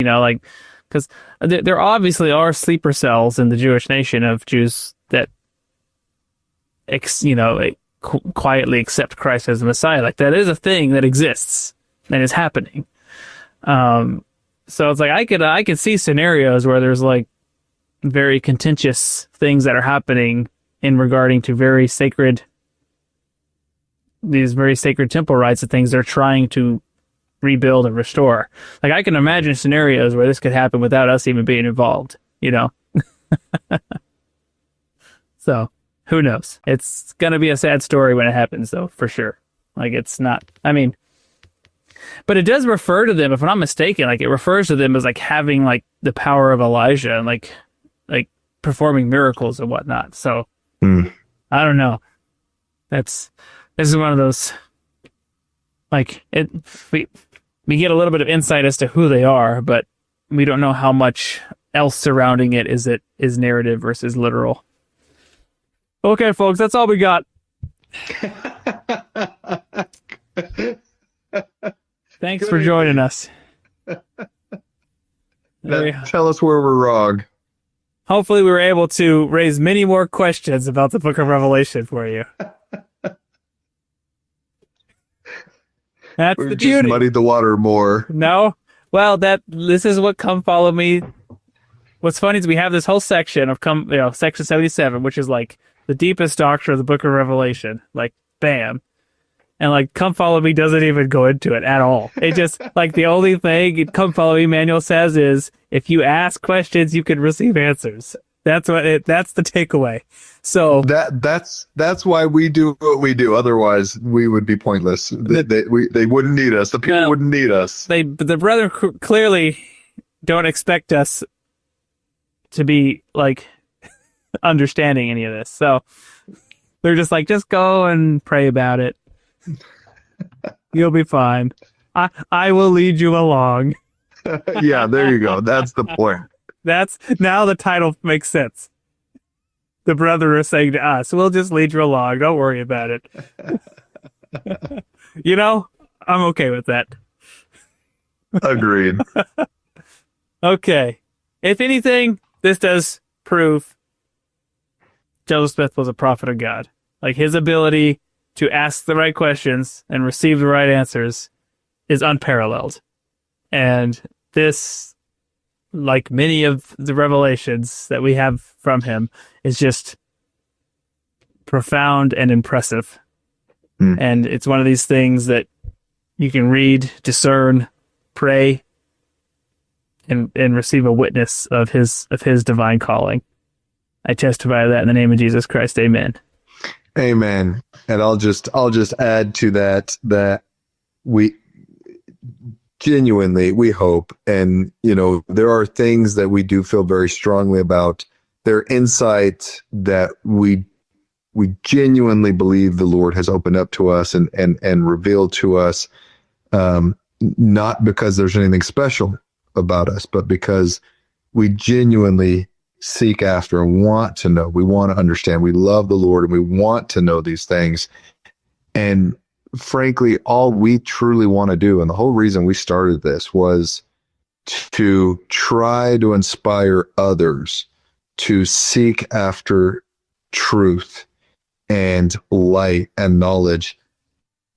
Like, because there obviously are sleeper cells in the Jewish nation of Jews that, quietly accept Christ as the Messiah. Like, that is a thing that exists and is happening. So it's like I could see scenarios where there's like very contentious things that are happening in regarding to these very sacred temple rites and things they're trying to rebuild and restore. Like, I can imagine scenarios where this could happen without us even being involved, So, who knows? It's going to be a sad story when it happens, though, for sure. Like, it's not, but it does refer to them, if I'm not mistaken, like, it refers to them as, like, having, like, the power of Elijah and, like performing miracles and whatnot. So, I don't know. This is one of those, like, we get a little bit of insight as to who they are, but we don't know how much else surrounding it is narrative versus literal. Okay, folks, that's all we got. Thanks for joining us. Tell us where we're wrong. Hopefully we were able to raise many more questions about the Book of Revelation for you. That's We've the just beauty. muddied the water more. No? Well, this is what Come Follow Me. What's funny is we have this whole section of section 77, which is like the deepest doctrine of the Book of Revelation. Like, bam. And like, Come Follow Me doesn't even go into it at all. It just, like, the only thing Come Follow Me manual says is, if you ask questions, you can receive answers. That's the takeaway. So that's why we do what we do. Otherwise, we would be pointless. They wouldn't need us. The people wouldn't need us. The brethren clearly don't expect us to be like understanding any of this. So they're just like, just go and pray about it. You'll be fine. I will lead you along. Yeah, there you go. That's the point. Now the title makes sense. The brethren are saying to us, we'll just lead you along. Don't worry about it. I'm okay with that. Agreed. Okay. If anything, this does prove Joseph Smith was a prophet of God. Like, his ability to ask the right questions and receive the right answers is unparalleled. And this, like many of the revelations that we have from him, is just profound and impressive. And it's one of these things that you can read, discern, pray, and receive a witness of his divine calling. I testify to that in the name of Jesus Christ. Amen. Amen. And I'll just add to that we genuinely, we hope, and there are things that we do feel very strongly about their insight that we genuinely believe the Lord has opened up to us and revealed to us, not because there's anything special about us, but because we genuinely seek after and want to know. We want to understand. We love the Lord and we want to know these things. And frankly, all we truly want to do, and the whole reason we started this, was to try to inspire others to seek after truth and light and knowledge,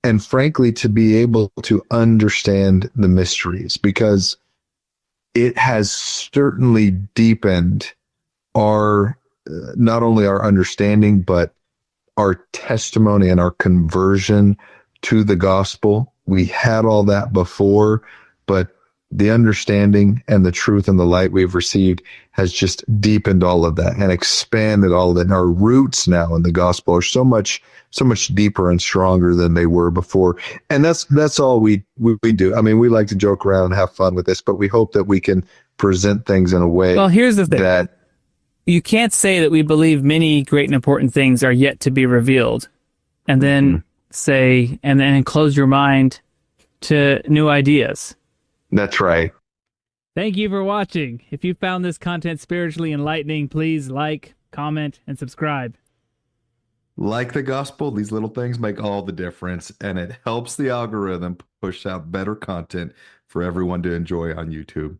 and frankly, to be able to understand the mysteries, because it has certainly deepened our, not only our understanding, but our testimony and our conversion to the gospel. We had all that before, but the understanding and the truth and the light we've received has just deepened all of that and expanded all of that. And our roots now in the gospel are so much deeper and stronger than they were before. And that's all we do. I mean, we like to joke around and have fun with this, but we hope that we can present things in a way. Well, here's the thing. That you can't say that we believe many great and important things are yet to be revealed, and then say, and then close your mind to new ideas. That's right. Thank you for watching. If you found this content spiritually enlightening, please like, comment, and subscribe. Like the gospel, these little things make all the difference, and it helps the algorithm push out better content for everyone to enjoy on YouTube.